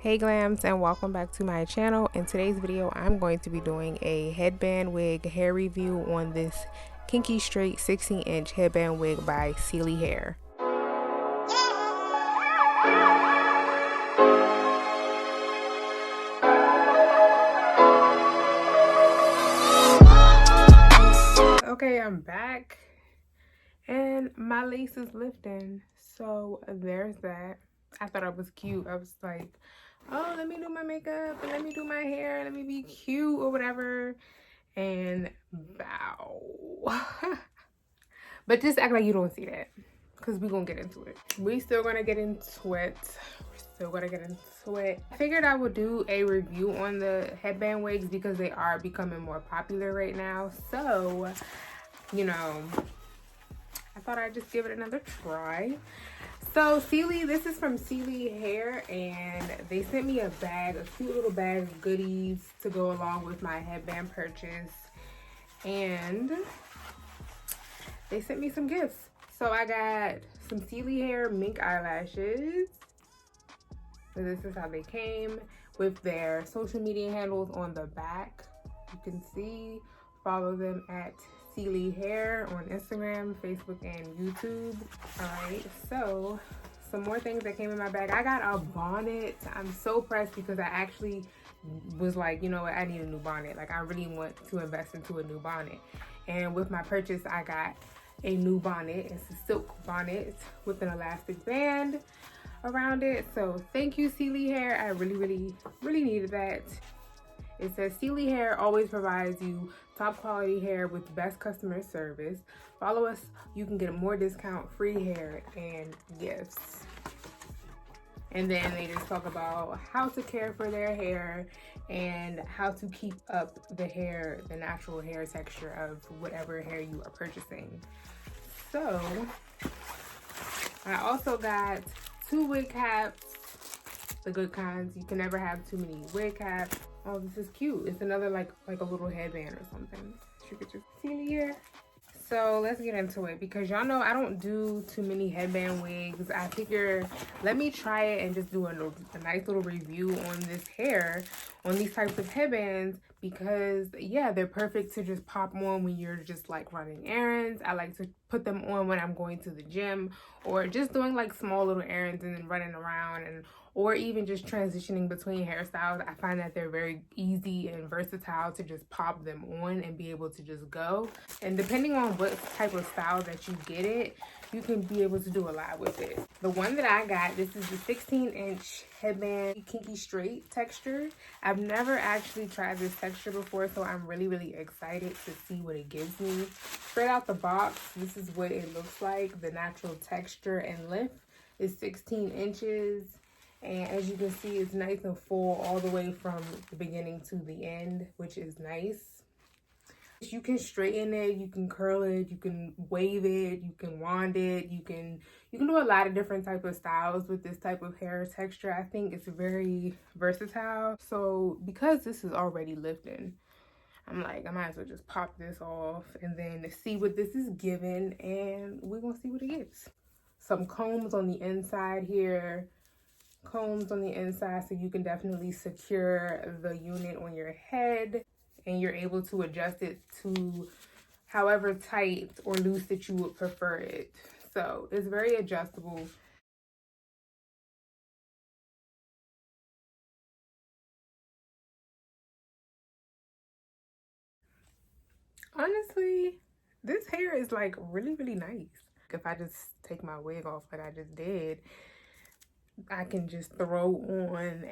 Hey glams, and welcome back to my channel. In today's video I'm going to be doing a headband wig hair review on this Kinky straight 16-inch headband wig by Celie hair. Okay, I'm back and my lace is lifting, so there's that. I thought it was cute. I was like, oh, let me do my makeup and let me do my hair, let me be cute or whatever, and bow. But just act like you don't see that, because we're gonna get into it. We still gonna get into it. I figured I would do a review on the headband wigs because they are becoming more popular right now. So, you know, I thought I'd just give it another try. So Celie, this is from Celie hair, and they sent me a bag, a cute little bag of goodies to go along with my headband purchase. And they sent me some gifts. So I got some Celie hair mink eyelashes. So this is how they came, with their social media handles on the back. You can see, follow them at Celie hair on Instagram, Facebook, and YouTube. All right, so some more things that came in my bag. I got a bonnet. I'm so pressed because I actually was like, you know what, I need a new bonnet. Like, I really want to invest into a new bonnet. And with my purchase, I got a new bonnet. It's a silk bonnet with an elastic band around it. So thank you, Celie hair. I really needed that. It says Celie hair always provides you top quality hair with best customer service. Follow us, you can get more discount, free hair, and gifts. And then they just talk about how to care for their hair and how to keep up the hair, the natural hair texture of whatever hair you are purchasing. So I also got 2 wig caps, the good kinds. You can never have too many wig caps. Oh, this is cute. It's another like a little headband or something. You could just see here. So let's get into it, because y'all know I don't do too many headband wigs. I figure let me try it and just do a nice little review on this hair, on these types of headbands, because yeah, they're perfect to just pop on when you're just like running errands. I like to put them on when I'm going to the gym or just doing like small little errands and then running around, and or even just transitioning between hairstyles. I find that they're very easy and versatile to just pop them on and be able to just go. And depending on what type of style that you get it, you can be able to do a lot with it. The one that I got, this is the 16-inch headband kinky straight texture. I've never actually tried this texture before, so I'm really excited to see what it gives me. Straight out the box, this is what it looks like. The natural texture and lift is 16 inches. And as you can see, it's nice and full all the way from the beginning to the end, which is nice. You can straighten it, you can curl it, you can wave it, you can wand it, you can do a lot of different type of styles with this type of hair texture. I think it's very versatile. So because this is already lifting, I'm like, I might as well just pop this off and then see what this is giving, and we're gonna see what it gives. Some combs on the inside here. Combs on the inside, so you can definitely secure the unit on your head, and you're able to adjust it to however tight or loose that you would prefer it. So it's very adjustable. Honestly, this hair is like really nice. If I just take my wig off like I just did, I can just throw on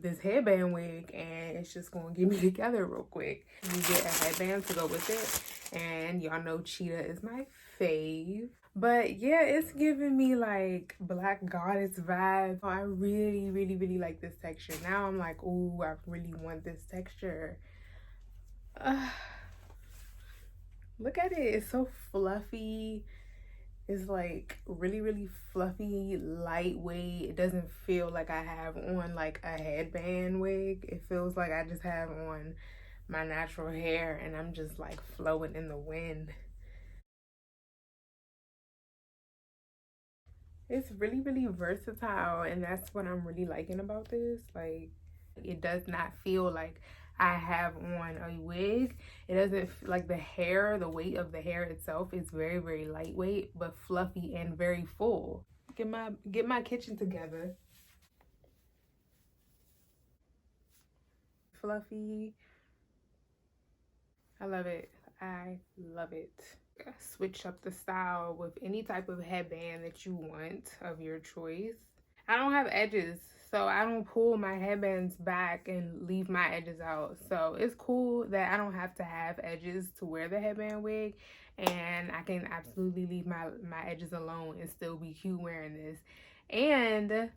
this headband wig and it's just gonna get me together real quick. You get a headband to go with it, and y'all know cheetah is my fave. But yeah, it's giving me like Black Goddess vibe. I really like this texture. Now I'm like, ooh, I really want this texture. Look at it, it's so fluffy. It's like really fluffy, lightweight. It doesn't feel like I have on like a headband wig. It feels like I just have on my natural hair and I'm just like flowing in the wind. It's really, really versatile, and that's what I'm really liking about this. Like, it does not feel like I have on a wig. It doesn't like the hair, the weight of the hair itself is very, very lightweight, but fluffy and very full. Get my kitchen together. Fluffy. I love it. I love it. Switch up the style with any type of headband that you want of your choice. I don't have edges, so I don't pull my headbands back and leave my edges out. So it's cool that I don't have to have edges to wear the headband wig, and I can absolutely leave my edges alone and still be cute wearing this. And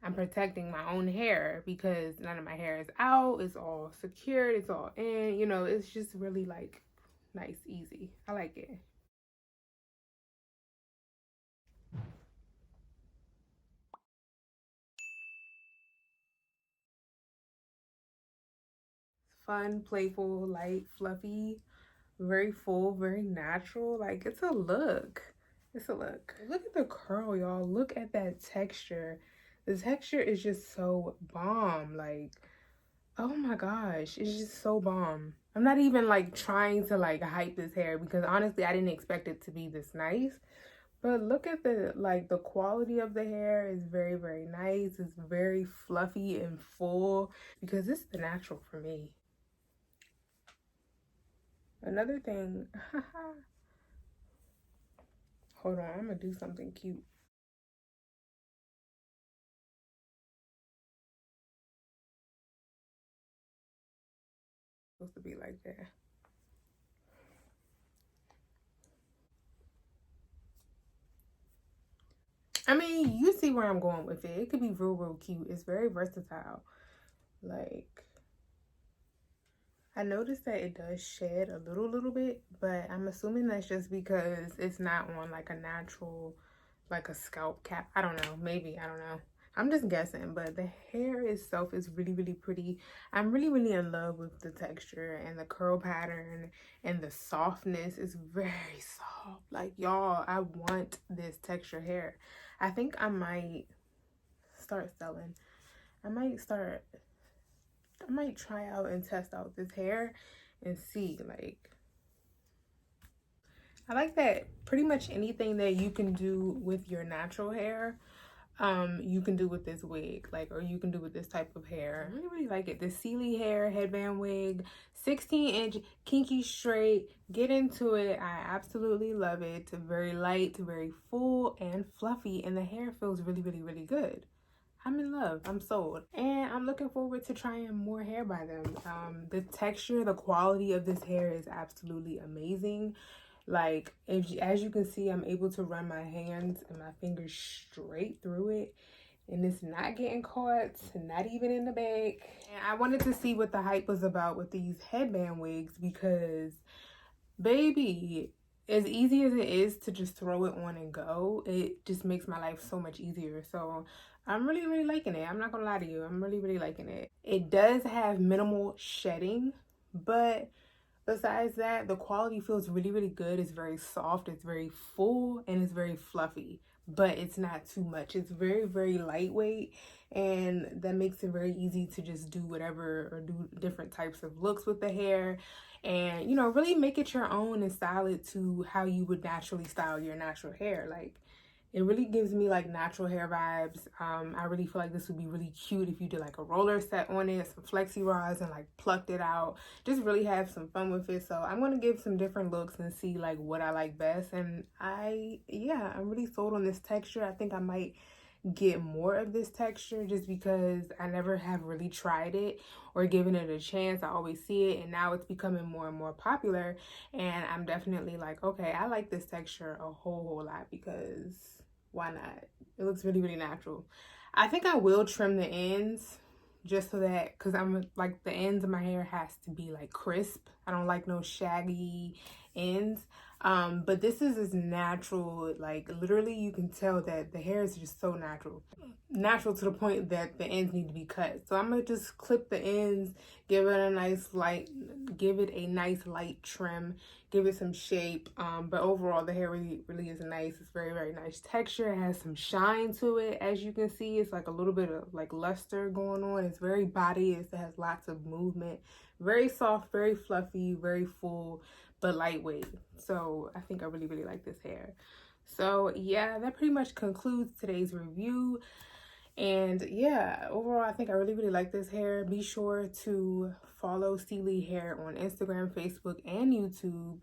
I'm protecting my own hair because none of my hair is out. It's all secured. It's all in. You know, it's just really like nice, easy. I like it. Fun, playful, light, fluffy, very full, very natural. Like, it's a look. It's a look. Look at the curl, y'all. Look at that texture. The texture is just so bomb. Like, oh my gosh, it's just so bomb. I'm not even like trying to like hype this hair because honestly I didn't expect it to be this nice. But look at the quality of the hair is very, very nice. It's very fluffy and full because it's the natural for me. Another thing, hold on, I'm gonna do something cute. It's supposed to be like that. I mean, you see where I'm going with it. It could be real, real cute. It's very versatile. Like, I noticed that it does shed a little bit, but I'm assuming that's just because it's not on like a natural, like a scalp cap. I don't know, maybe, I don't know. I'm just guessing, but the hair itself is really, really pretty. I'm really, really in love with the texture and the curl pattern and the softness is very soft. Like, y'all, I want this texture hair. I think I might start selling. I might start I might try out and test out this hair and see. Like, I like that pretty much anything that you can do with your natural hair, you can do with this wig, like, or you can do with this type of hair. I really, really like it. The Celie hair headband wig, 16-inch kinky straight. Get into it. I absolutely love it. Very light, very full and fluffy, and the hair feels really, really, really good. I'm in love. I'm sold. And I'm looking forward to trying more hair by them. The texture, the quality of this hair is absolutely amazing. Like, as you can see, I'm able to run my hands and my fingers straight through it. And it's not getting caught, not even in the back. And I wanted to see what the hype was about with these headband wigs because, baby, as easy as it is to just throw it on and go, it just makes my life so much easier. So I'm really, really liking it. I'm not gonna lie to you. I'm really, really liking it. It does have minimal shedding, but besides that, the quality feels really, really good. It's very soft, it's very full, and it's very fluffy, but it's not too much. It's very, very lightweight, and that makes it very easy to just do whatever or do different types of looks with the hair and, you know, really make it your own and style it to how you would naturally style your natural hair. Like, it really gives me like natural hair vibes. I really feel like this would be really cute if you did like a roller set on it, some flexi rods, and like plucked it out. Just really have some fun with it. So I'm gonna give some different looks and see like what I like best. And yeah, I'm really sold on this texture. I think I might get more of this texture just because I never have really tried it or given it a chance. I always see it and now it's becoming more and more popular, and I'm definitely like, okay, I like this texture a whole lot because why not? It looks really, really natural. I think I will trim the ends just so that, because I'm like, the ends of my hair has to be like crisp. I don't like no shaggy ends. But this is natural. Like literally you can tell that the hair is just so natural to the point that the ends need to be cut. So I'm gonna just clip the ends, give it a nice light trim, give it some shape. But overall the hair really is nice. It's very nice texture. It has some shine to it. As you can see, it's like a little bit of like luster going on. It's very body. It has lots of movement. Very soft, very fluffy, very full, but lightweight. So I think I really like this hair. So yeah, that pretty much concludes today's review. And yeah, overall I think I really like this hair. Be sure to follow Celie Hair on Instagram, Facebook, and YouTube,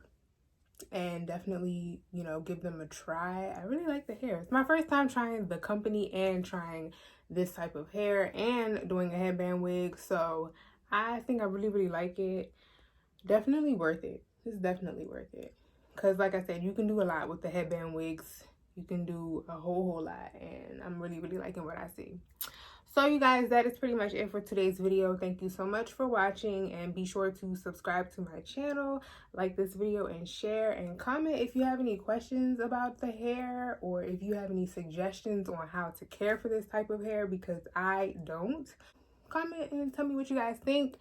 and definitely, you know, give them a try. I really like the hair. It's my first time trying the company and trying this type of hair and doing a headband wig, so I think I really like it. Definitely worth it. It's definitely worth it, because like I said, you can do a lot with the headband wigs. You can do a whole lot, and I'm really liking what I see. So you guys, that is pretty much it for today's video. Thank you so much for watching, and be sure to subscribe to my channel, like this video, and share, and comment if you have any questions about the hair, or if you have any suggestions on how to care for this type of hair, because I don't. Comment and tell me what you guys think.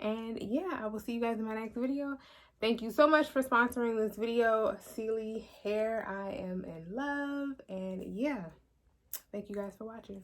And yeah, I will see you guys in my next video. Thank you so much for sponsoring this video, Celie Hair. I am in love. And yeah, thank you guys for watching.